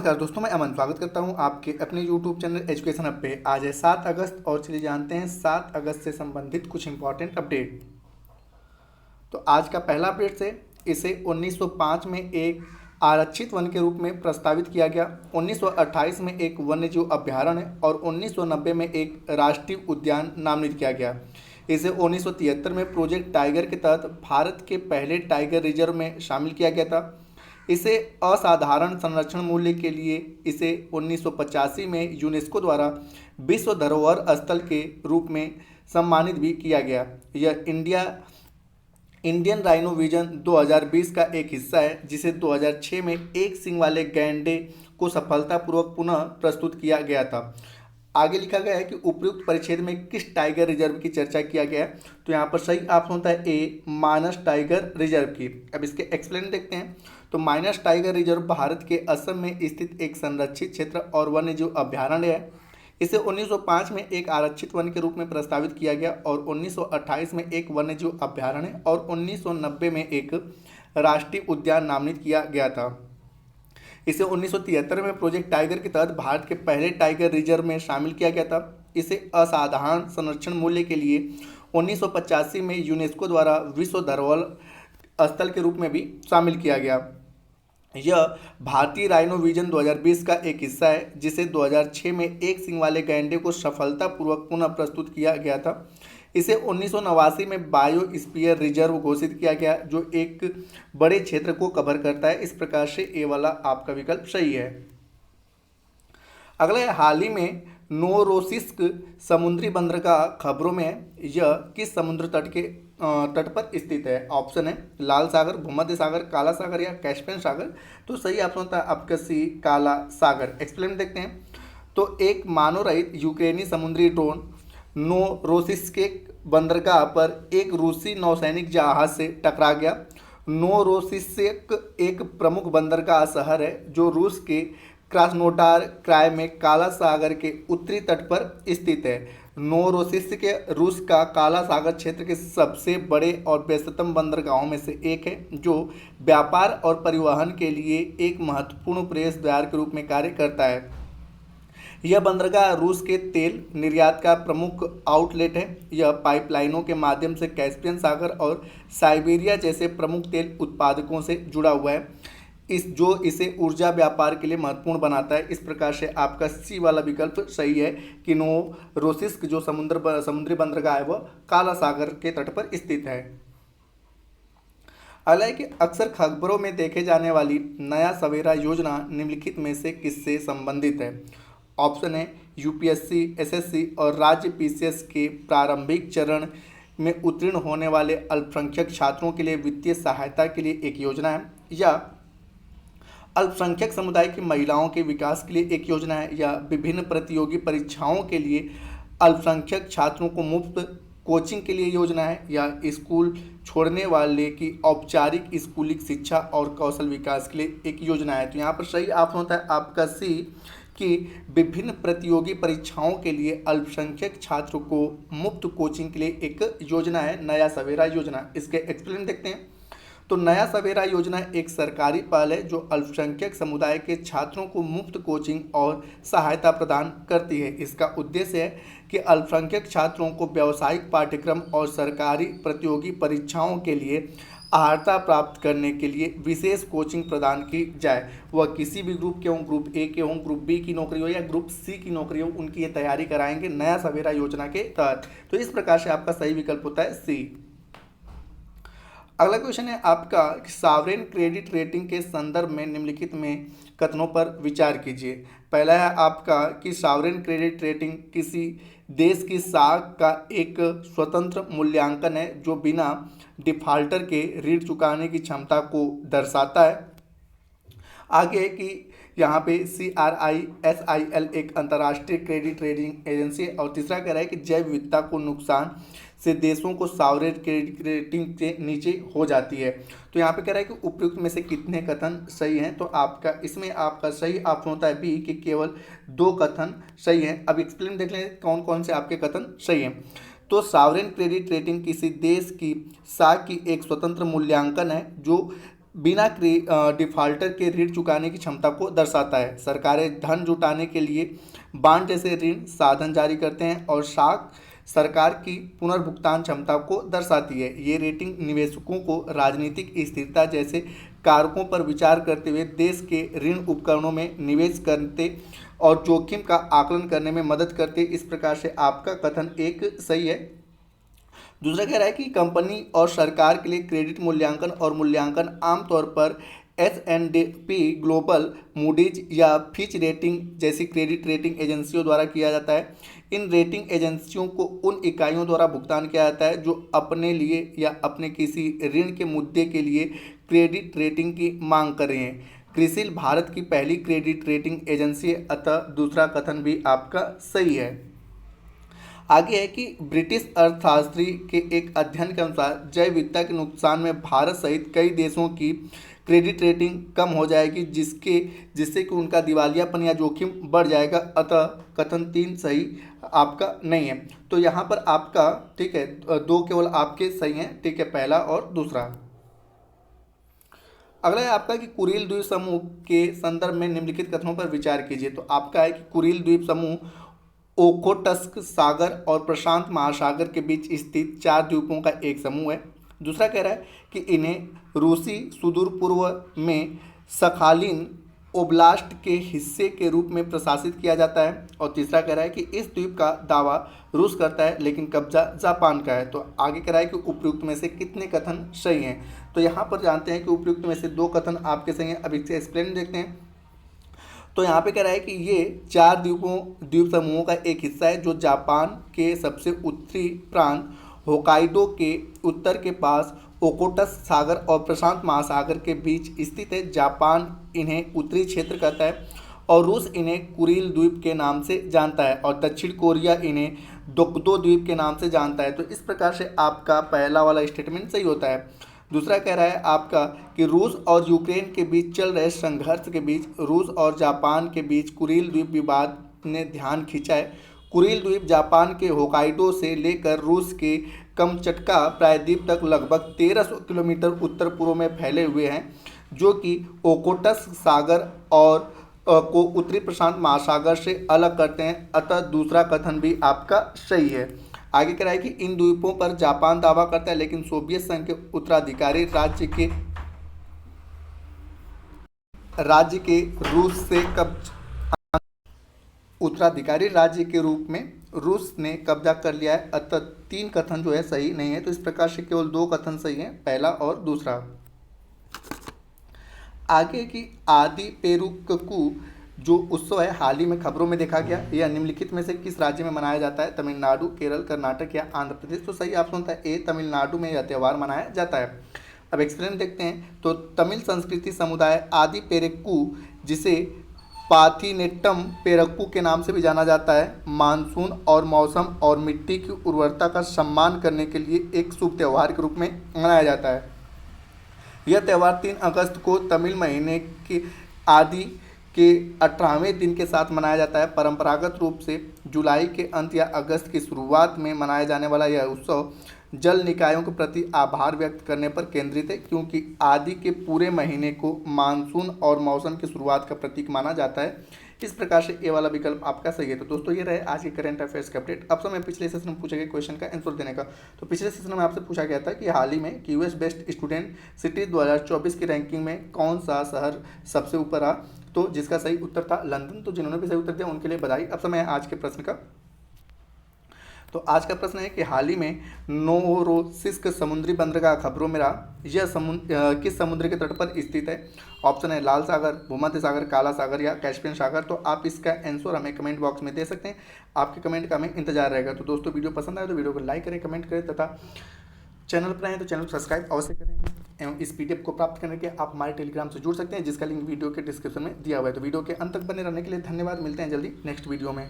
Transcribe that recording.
नमस्कार दोस्तों, मैं अमन स्वागत करता हूं आपके अपने YouTube चैनल एजुकेशन हब पे। आज है 7 अगस्त और चलिए जानते हैं 7 अगस्त से संबंधित कुछ इंपॉर्टेंट अपडेट। तो आज का पहला अपडेट से इसे 1905 में एक आरक्षित वन के रूप में प्रस्तावित किया गया, 1928 में एक वन्यजीव अभ्यारण्य और 1990 में एक राष्ट्रीय उद्यान नामित किया गया। इसे 1973 में प्रोजेक्ट टाइगर के तहत भारत के पहले टाइगर रिजर्व में शामिल किया गया था। इसे असाधारण संरक्षण मूल्य के लिए इसे 1985 में यूनेस्को द्वारा विश्व धरोहर स्थल के रूप में सम्मानित भी किया गया। यह इंडियन राइनो विजन 2020 का एक हिस्सा है, जिसे 2006 में एक सींग वाले गैंडे को सफलतापूर्वक पुनः प्रस्तुत किया गया था। आगे लिखा गया है कि उपयुक्त परिच्छेद में किस टाइगर रिजर्व की चर्चा किया गया है। तो यहाँ पर सही ऑप्शन होता है ए, मानस टाइगर रिजर्व की। अब इसके एक्सप्लेन देखते हैं। तो मानस टाइगर रिजर्व भारत के असम में स्थित एक संरक्षित क्षेत्र और वन्यजीव अभ्यारण्य है। इसे 1905 में एक आरक्षित वन के रूप में प्रस्तावित किया गया और 1928 में एक वन्यजीव अभ्यारण्य और 1990 में एक राष्ट्रीय उद्यान नामित किया गया था। इसे 1973 में प्रोजेक्ट टाइगर के तहत भारत के पहले टाइगर रिजर्व में शामिल किया गया था। इसे असाधारण संरक्षण मूल्य के लिए 1985 में यूनेस्को द्वारा विश्व धरोहर स्थल के रूप में भी शामिल किया गया। यह भारतीय राइनो विजन 2020 का एक हिस्सा है, जिसे 2006 में एक सींग वाले गैंडे को सफलतापूर्वक पुनः प्रस्तुत किया गया था। इसे 1989 में बायोस्फीयर रिजर्व घोषित किया गया, जो एक बड़े क्षेत्र को कवर करता है। इस प्रकार से ए वाला आपका विकल्प सही है। अगला है, हाल ही में नोरोसिस्क समुद्री बंदरगाह खबरों में है। यह किस समुद्र तट पर स्थित है? ऑप्शन है लाल सागर, भूमध्य सागर, काला सागर या कैस्पियन सागर। तो सही ऑप्शन होता है आपका सी, काला सागर। एक्सप्लेन देखते हैं। तो एक मानव रहित यूक्रेनी समुद्री ड्रोन नोरोसिस्क बंदरगाह पर एक रूसी नौसैनिक जहाज से टकरा गया। नोरोसिस्क एक प्रमुख बंदरगाह शहर है जो रूस के क्रास्नोडार क्राय में काला सागर के उत्तरी तट पर स्थित है। नोरोसिस्क रूस का काला सागर क्षेत्र के सबसे बड़े और व्यस्ततम बंदरगाहों में से एक है, जो व्यापार और परिवहन के लिए एक महत्वपूर्ण प्रवेश द्वार के रूप में कार्य करता है। यह बंदरगाह रूस के तेल निर्यात का प्रमुख आउटलेट है। यह पाइपलाइनों के माध्यम से कैस्पियन सागर और साइबेरिया जैसे प्रमुख तेल उत्पादकों से जुड़ा हुआ है, इसे ऊर्जा व्यापार के लिए महत्वपूर्ण बनाता है। इस प्रकार से आपका सी वाला विकल्प सही है कि नोरोसिस्क जो समुद्री बंदरगाह है वह काला सागर के तट पर स्थित है। अगला है कि अक्सर खबरों में देखे जाने वाली नया सवेरा योजना निम्नलिखित में से किससे संबंधित है? ऑप्शन है यूपीएससी, एसएससी और राज्य पीसीएस के प्रारंभिक चरण में उत्तीर्ण होने वाले अल्पसंख्यक छात्रों के लिए वित्तीय सहायता के लिए एक योजना है, या अल्पसंख्यक समुदाय की महिलाओं के विकास के लिए एक योजना है, या विभिन्न प्रतियोगी परीक्षाओं के लिए अल्पसंख्यक छात्रों को मुफ्त कोचिंग के लिए योजना है, या स्कूल छोड़ने वाले की औपचारिक स्कूली शिक्षा और कौशल विकास के लिए एक योजना है। तो यहाँ पर सही ऑप्शन होता है आपका सी कि विभिन्न प्रतियोगी परीक्षाओं के लिए अल्पसंख्यक छात्रों को मुफ्त कोचिंग के लिए एक योजना है, नया सवेरा योजना। इसके एक्सप्लेन देखते हैं। तो नया सवेरा योजना एक सरकारी पहल है जो अल्पसंख्यक समुदाय के छात्रों को मुफ्त कोचिंग और सहायता प्रदान करती है। इसका उद्देश्य है कि अल्पसंख्यक छात्रों को व्यावसायिक पाठ्यक्रम और सरकारी प्रतियोगी परीक्षाओं के लिए अर्हता प्राप्त करने के लिए विशेष कोचिंग प्रदान की जाए। वह किसी भी ग्रुप के हों, ग्रुप ए के हों, ग्रुप बी की नौकरी हो या ग्रुप सी की नौकरी हो, उनकी ये तैयारी कराएंगे नया सवेरा योजना के तहत। तो इस प्रकार से आपका सही विकल्प होता है सी। अगला क्वेश्चन है आपका, सॉवरेन क्रेडिट रेटिंग के संदर्भ में निम्नलिखित में कथनों पर विचार कीजिए। पहला है आपका कि सॉवरेन क्रेडिट रेटिंग किसी देश की साख का एक स्वतंत्र मूल्यांकन है जो बिना डिफाल्टर के ऋण चुकाने की क्षमता को दर्शाता है। आगे कि यहाँ पे CRISIL एक अंतर्राष्ट्रीय क्रेडिट रेटिंग एजेंसी है। और तीसरा कह रहा है कि जैव विविधता को नुकसान से देशों को सॉवरेन क्रेडिट रेटिंग के नीचे हो जाती है। तो यहाँ पे कह रहा है कि उपयुक्त में से कितने कथन सही हैं? तो आपका इसमें आपका सही ऑप्शन होता है बी कि केवल 2 कथन सही हैं। अब एक्सप्लेन देख लें कौन कौन से आपके कथन सही हैं। तो सॉवरेन क्रेडिट रेटिंग किसी देश की साख की एक स्वतंत्र मूल्यांकन है जो बिना डिफाल्टर के ऋण चुकाने की क्षमता को दर्शाता है। सरकारें धन जुटाने के लिए बांड जैसे ऋण साधन जारी करते हैं और साख सरकार की पुनर्भुगतान क्षमता को दर्शाती है। ये रेटिंग निवेशकों को राजनीतिक स्थिरता जैसे कारकों पर विचार करते हुए देश के ऋण उपकरणों में निवेश करते और जोखिम का आकलन करने में मदद करते। इस प्रकार से आपका कथन एक सही है। दूसरा कह रहा है कि कंपनी और सरकार के लिए क्रेडिट मूल्यांकन और मूल्यांकन आमतौर पर S&P ग्लोबल, मूडीज या फिच रेटिंग जैसी क्रेडिट रेटिंग एजेंसियों द्वारा किया जाता है। इन रेटिंग एजेंसियों को उन इकाइयों द्वारा भुगतान किया जाता है जो अपने लिए या अपने किसी ऋण के मुद्दे के लिए क्रेडिट रेटिंग की मांग कर रहे हैं। क्रिसिल भारत की पहली क्रेडिट रेटिंग एजेंसी है, अतः दूसरा कथन भी आपका सही है। आगे है कि ब्रिटिश अर्थशास्त्री के एक अध्ययन के अनुसार जैव विविधता के नुकसान में भारत सहित कई देशों की क्रेडिट रेटिंग कम हो जाएगी, जिससे कि उनका दिवालियापन या जोखिम बढ़ जाएगा, अतः कथन 3 सही आपका नहीं है। तो यहाँ पर आपका ठीक है 2 केवल आपके सही हैं, ठीक है, पहला और दूसरा। अगला है आपका कि कुरील द्वीप समूह के संदर्भ में निम्नलिखित कथनों पर विचार कीजिए। तो आपका है कि कुरील द्वीप समूह ओखोटस्क सागर और प्रशांत महासागर के बीच स्थित 4 द्वीपों का एक समूह है। दूसरा कह रहा है कि इन्हें रूसी सुदूर पूर्व में सखालिन ओब्लास्ट के हिस्से के रूप में प्रशासित किया जाता है। और तीसरा कह रहा है कि इस द्वीप का दावा रूस करता है लेकिन कब्जा जापान का है। तो आगे कह रहा है कि उपयुक्त में से कितने कथन सही हैं। तो यहाँ पर जानते हैं कि उपयुक्त में से 2 कथन आपके सही हैं। अब इससे एक्सप्लेन देखते हैं। तो यहाँ पे कह रहा है कि ये 4 द्वीप समूहों का एक हिस्सा है जो जापान के सबसे उत्तरी प्रांत होकाइडो के उत्तर के पास ओखोटस्क सागर और प्रशांत महासागर के बीच स्थित है। जापान इन्हें उत्तरी क्षेत्र कहता है और रूस इन्हें कुरील द्वीप के नाम से जानता है और दक्षिण कोरिया इन्हें दोक्दो द्वीप के नाम से जानता है। तो इस प्रकार से आपका पहला वाला स्टेटमेंट सही होता है। दूसरा कह रहा है आपका कि रूस और यूक्रेन के बीच चल रहे संघर्ष के बीच रूस और जापान के बीच कुरील द्वीप विवाद ने ध्यान खींचा है। कुरील द्वीप जापान के होकाइडो से लेकर रूस के कमचटका प्रायद्वीप तक लगभग 1300 किलोमीटर उत्तर पूर्व में फैले हुए हैं, जो कि ओखोटस्क सागर और को उत्तरी प्रशांत महासागर से अलग करते हैं, अतः दूसरा कथन भी आपका सही है। आगे कह रहा है कि इन द्वीपों पर जापान दावा करता है लेकिन सोवियत संघ के उत्तराधिकारी राज्य के रूस से उत्तराधिकारी राज्य के रूप में रूस ने कब्जा कर लिया है, अतः 3 कथन जो है सही नहीं है। तो इस प्रकार से केवल 2 कथन सही हैं, पहला और दूसरा। आगे की आदि पेरुक्कू जो उत्सव है हाल ही में खबरों में देखा गया, यह निम्नलिखित में से किस राज्य में मनाया जाता है? तमिलनाडु, केरल, कर्नाटक या आंध्र प्रदेश। तो सही ऑप्शन होता है ए, तमिलनाडु में यह त्यौहार मनाया जाता है। अब एक्सप्लेन देखते हैं। तो तमिल संस्कृति समुदाय आदि पेरुक्कू, जिसे पाथीनेट्टम पेरुक्कू के नाम से भी जाना जाता है, मानसून और मौसम और मिट्टी की उर्वरता का सम्मान करने के लिए एक शुभ त्यौहार के रूप में मनाया जाता है। यह त्यौहार 3 अगस्त को तमिल महीने के आदि के 18वें दिन के साथ मनाया जाता है। परंपरागत रूप से जुलाई के अंत या अगस्त की शुरुआत में मनाया जाने वाला यह उत्सव जल निकायों के प्रति आभार व्यक्त करने पर केंद्रित है, क्योंकि आदि के पूरे महीने को मानसून और मौसम की शुरुआत का प्रतीक माना जाता है। इस प्रकार से ये वाला विकल्प आपका सही है। तो दोस्तों ये रहे आज के करंट अफेयर्स के अपडेट। अब समय पिछले सेशन में पूछे गए क्वेश्चन का आंसर देने का। तो पिछले सेशन में आपसे पूछा गया था कि हाल ही में क्यूएस बेस्ट स्टूडेंट सिटी 2024 की रैंकिंग में कौन सा शहर सबसे ऊपर आ, तो जिसका सही उत्तर था लंदन। तो जिन्होंने भी सही उत्तर दिया उनके लिए बधाई। अब समय है आज के प्रश्न का। तो आज का प्रश्न है कि हाल ही में नोवोरोसिस्क समुद्री बंदरगाह खबरों में रहा। यह किस समुद्र के तट पर स्थित है? ऑप्शन है लाल सागर, भूमध्य सागर, काला सागर या कैस्पियन सागर। तो आप इसका आंसर हमें कमेंट बॉक्स में दे सकते हैं। आपके कमेंट का हमें इंतजार रहेगा। तो दोस्तों वीडियो पसंद आए तो वीडियो को लाइक करें, कमेंट करें तथा चैनल पर आए तो चैनल को सब्सक्राइब अवश्य करें। एवं इस पीडीएफ को प्राप्त करने के आप हमारे टेलीग्राम से जुड़ सकते हैं, जिसका लिंक वीडियो के डिस्क्रिप्शन में दिया हुआ है। तो वीडियो के अंत तक बने रहने के लिए धन्यवाद। मिलते हैं जल्दी नेक्स्ट वीडियो में।